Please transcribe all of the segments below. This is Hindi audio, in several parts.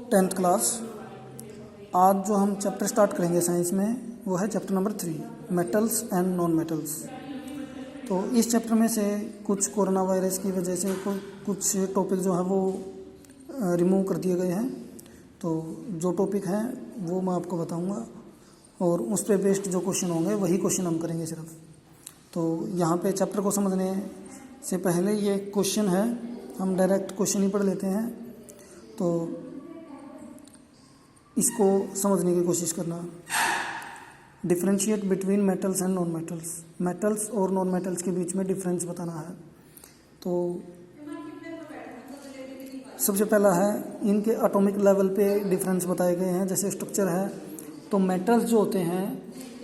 10th class. आज जो हम चैप्टर स्टार्ट करेंगे साइंस में वो है chapter number 3, metals and non metals. तो इस चैप्टर में से कुछ कोरोना वायरस की वजह से कुछ टॉपिक जो है वो रिमूव कर दिए गए हैं। तो जो टॉपिक हैं वो मैं आपको बताऊंगा और उस पर बेस्ड जो क्वेश्चन होंगे वही क्वेश्चन हम करेंगे सिर्फ। तो यहाँ पे चैप्टर को समझने से पहले ये क्वेश्चन है, हम डायरेक्ट क्वेश्चन ही पढ़ लेते हैं। तो इसको समझने की कोशिश करना। Differentiate between metals and non metals, metals और नॉन मेटल्स के बीच में डिफरेंस बताना है। तो सबसे पहला है इनके एटॉमिक लेवल पे डिफरेंस बताए गए हैं। जैसे स्ट्रक्चर है तो मेटल्स जो होते हैं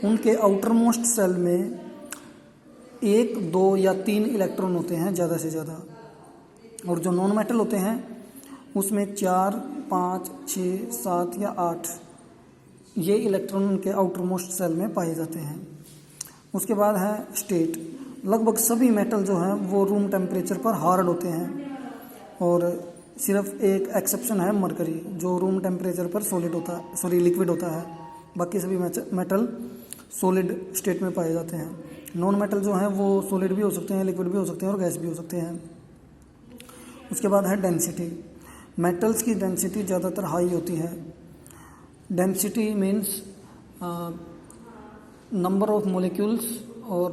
उनके आउटर मोस्ट सेल में 1, 2 या 3 इलेक्ट्रॉन होते हैं ज़्यादा से ज़्यादा, और जो नॉन मेटल होते हैं उसमें 4, 5, 6, 7 या 8 ये इलेक्ट्रॉन उनके आउटर मोस्ट सेल में पाए जाते हैं। उसके बाद है स्टेट। लगभग सभी मेटल जो हैं वो रूम टेम्परेचर पर हार्ड होते हैं, और सिर्फ एक एक्सेप्शन है मरकरी जो रूम टेम्परेचर पर लिक्विड होता है। बाकी सभी मेटल सॉलिड स्टेट में पाए जाते हैं। नॉन मेटल जो हैं वो सॉलिड भी हो सकते हैं, लिक्विड भी हो सकते हैं और गैस भी हो सकते हैं। उसके बाद है डेंसिटी। मेटल्स की डेंसिटी ज़्यादातर हाई होती है। Density means number of molecules और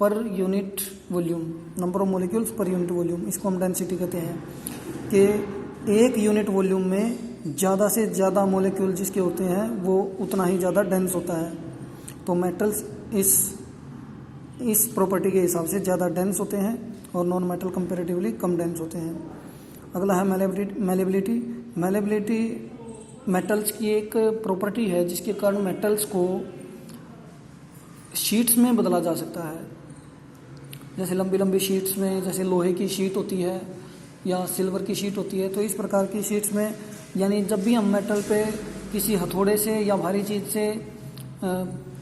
per unit volume, number of molecules per unit volume, इसको हम डेंसिटी कहते हैं। कि एक यूनिट वॉल्यूम में ज़्यादा से ज़्यादा मोलिक्यूल जिसके होते हैं वो उतना ही ज़्यादा डेंस होता है। तो मेटल्स इस प्रॉपर्टी के हिसाब से ज़्यादा डेंस होते हैं और नॉन मेटल कंपैरेटिवली कम डेंस होते हैं। अगला है मैलेबिलिटी। मैलेबिलिटी मेटल्स की एक प्रॉपर्टी है जिसके कारण मेटल्स को शीट्स में बदला जा सकता है। जैसे लंबी लंबी शीट्स में, जैसे लोहे की शीट होती है या सिल्वर की शीट होती है, तो इस प्रकार की शीट्स में, यानी जब भी हम मेटल पे किसी हथौड़े से या भारी चीज़ से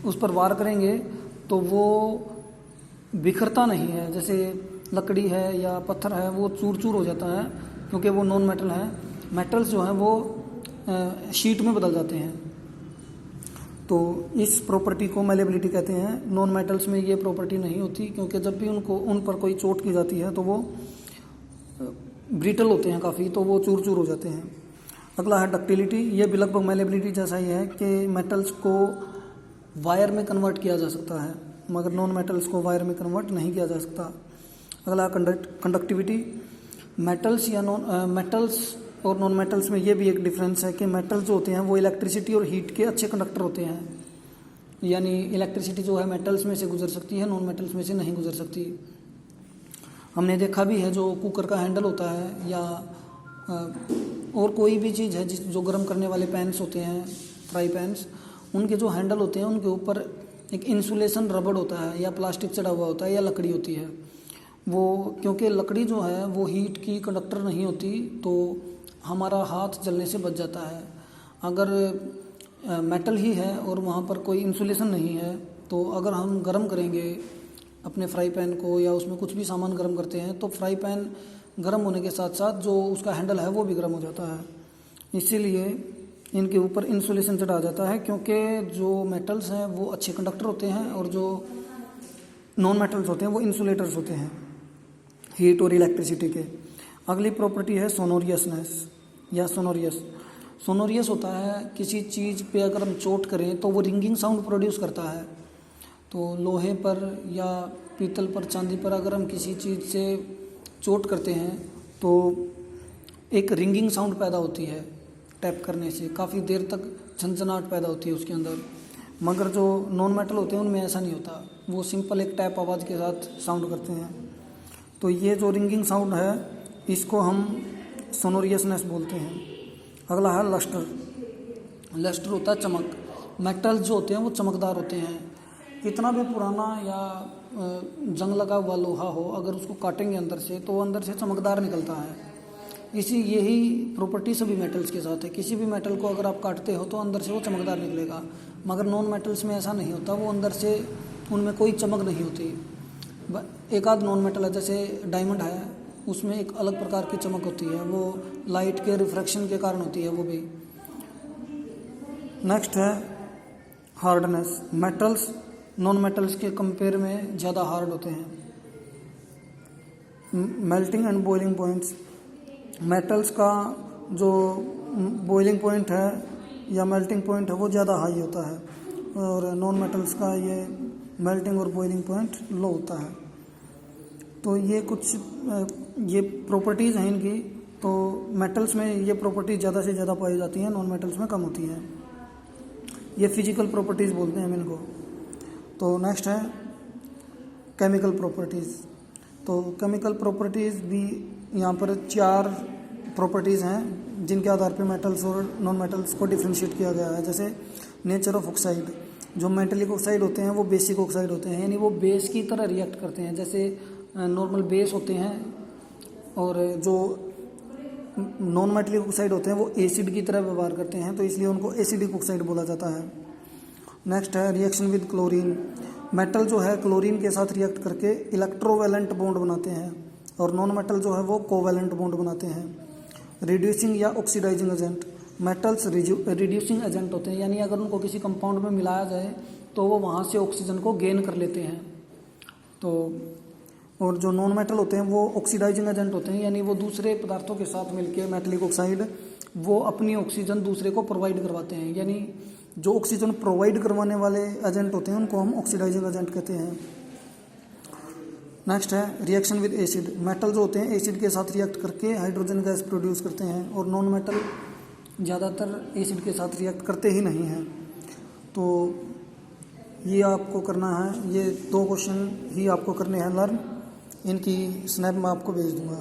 उस पर वार करेंगे तो वो बिखरता नहीं है। जैसे लकड़ी है या पत्थर है वो चूर चूर हो जाता है क्योंकि वो नॉन मेटल है। मेटल्स जो हैं वो शीट में बदल जाते हैं। तो इस प्रॉपर्टी को मैलेबिलिटी कहते हैं। नॉन मेटल्स में ये प्रॉपर्टी नहीं होती क्योंकि जब भी उन पर कोई चोट की जाती है तो वो ब्रिटल होते हैं काफ़ी, तो वो चूर चूर हो जाते हैं। अगला है डक्टिलिटी। ये भी लगभग मैलेबिलिटी जैसा ही है कि मेटल्स को वायर में कन्वर्ट किया जा सकता है मगर नॉन मेटल्स को वायर में कन्वर्ट नहीं किया जा सकता। अगला कंडक्टिविटी। मेटल्स और नॉन मेटल्स में ये भी एक डिफरेंस है कि मेटल्स जो होते हैं वो इलेक्ट्रिसिटी और हीट के अच्छे कंडक्टर होते हैं। यानी इलेक्ट्रिसिटी जो है मेटल्स में से गुजर सकती है, नॉन मेटल्स में से नहीं गुजर सकती। हमने देखा भी है जो कुकर का हैंडल होता है या और कोई भी चीज़ है जो गर्म करने वाले पैन्स होते हैं, फ्राई पैन्स, उनके जो हैंडल होते हैं उनके ऊपर एक इंसुलेशन रबड़ होता है या प्लास्टिक चढ़ा हुआ होता है या लकड़ी होती है। वो क्योंकि लकड़ी जो है वो हीट की कंडक्टर नहीं होती तो हमारा हाथ जलने से बच जाता है। अगर मेटल ही है और वहाँ पर कोई इंसुलेशन नहीं है तो अगर हम गर्म करेंगे अपने फ्राई पैन को या उसमें कुछ भी सामान गर्म करते हैं तो फ्राई पैन गर्म होने के साथ साथ जो उसका हैंडल है वो भी गर्म हो जाता है। इसीलिए इनके ऊपर इंसुलेशन चढ़ा जाता है क्योंकि जो मेटल्स हैं वो अच्छे कंडक्टर होते हैं और जो नॉन मेटल्स होते हैं वो इंसुलेटर्स होते हैं हीट और इलेक्ट्रिसिटी के। अगली प्रॉपर्टी है सोनोरियसनेस या सोनोरियस। सोनोरियस होता है किसी चीज़ पे अगर हम चोट करें तो वो रिंगिंग साउंड प्रोड्यूस करता है। तो लोहे पर या पीतल पर, चांदी पर अगर हम किसी चीज़ से चोट करते हैं तो एक रिंगिंग साउंड पैदा होती है। टैप करने से काफ़ी देर तक झनझनाहट पैदा होती है उसके अंदर। मगर जो नॉन मेटल होते हैं उनमें ऐसा नहीं होता, वो सिंपल एक टैप आवाज़ के साथ साउंड करते हैं। तो ये जो रिंगिंग साउंड है इसको हम सोनोरियसनेस बोलते हैं। अगला है लस्टर। लस्टर होता है चमक। मेटल्स जो होते हैं वो चमकदार होते हैं। कितना भी पुराना या जंग लगा हुआ लोहा हो, अगर उसको काटेंगे अंदर से तो वो अंदर से चमकदार निकलता है। यही प्रॉपर्टी सभी मेटल्स के साथ है। किसी भी मेटल को अगर आप काटते हो तो अंदर से वो चमकदार निकलेगा, मगर नॉन मेटल्स में ऐसा नहीं होता, वो अंदर से उनमें कोई चमक नहीं होती। एक आध नॉन मेटल है, जैसे डायमंड है, उसमें एक अलग प्रकार की चमक होती है, वो लाइट के रिफ्रैक्शन के कारण होती है वो भी। नेक्स्ट है हार्डनेस। मेटल्स नॉन मेटल्स के कंपेयर में ज़्यादा हार्ड होते हैं। Melting and boiling points. Metals का जो बॉइलिंग पॉइंट है या मेल्टिंग पॉइंट है वो ज़्यादा हाई होता है, और नॉन मेटल्स का ये मेल्टिंग और बॉइलिंग पॉइंट लो होता है। तो ये कुछ ये प्रॉपर्टीज़ हैं इनकी। तो मेटल्स में ये प्रॉपर्टीज ज़्यादा से ज़्यादा पाई जाती हैं, नॉन मेटल्स में कम होती हैं। ये फिजिकल प्रॉपर्टीज़ बोलते हैं हम इनको। तो नेक्स्ट है केमिकल प्रॉपर्टीज़। तो केमिकल प्रॉपर्टीज़ भी यहाँ पर 4 प्रॉपर्टीज़ हैं जिनके आधार पे मेटल्स और नॉन मेटल्स को डिफ्रेंशिएट किया गया है। जैसे नेचर ऑफ ऑक्साइड। जो मेटलिक ऑक्साइड होते हैं वो बेसिक ऑक्साइड होते हैं, यानी वो बेस की तरह रिएक्ट करते हैं, जैसे नॉर्मल बेस होते हैं। और जो नॉन मेटलिक ऑक्साइड होते हैं वो एसिड की तरह व्यवहार करते हैं, तो इसलिए उनको एसिडिक ऑक्साइड बोला जाता है। नेक्स्ट है रिएक्शन विद क्लोरीन। मेटल जो है क्लोरीन के साथ रिएक्ट करके इलेक्ट्रोवैलेंट बॉन्ड बनाते हैं, और नॉन मेटल जो है वो कोवैलेंट बॉन्ड बनाते हैं। रिड्यूसिंग या oxidising agent. Metals reducing agent होते हैं, यानी अगर उनको किसी कंपाउंड में मिलाया जाए तो वो वहाँ से ऑक्सीजन को गेन कर लेते हैं। तो और जो नॉन मेटल होते हैं वो ऑक्सीडाइजिंग एजेंट होते हैं, यानी वो दूसरे पदार्थों के साथ मिलकर मेटलिक ऑक्साइड वो अपनी ऑक्सीजन दूसरे को प्रोवाइड करवाते हैं, यानी जो ऑक्सीजन प्रोवाइड करवाने वाले एजेंट होते हैं उनको हम ऑक्सीडाइजिंग एजेंट कहते हैं। नेक्स्ट है रिएक्शन विद एसिड। मेटल जो होते हैं एसिड के साथ रिएक्ट करके हाइड्रोजन गैस प्रोड्यूस करते हैं, और नॉन मेटल ज़्यादातर एसिड के साथ रिएक्ट करते ही नहीं हैं। तो ये आपको करना है, ये 2 क्वेश्चन ही आपको करने हैं लर्न। इनकी स्नैप मैं आपको भेज दूंगा।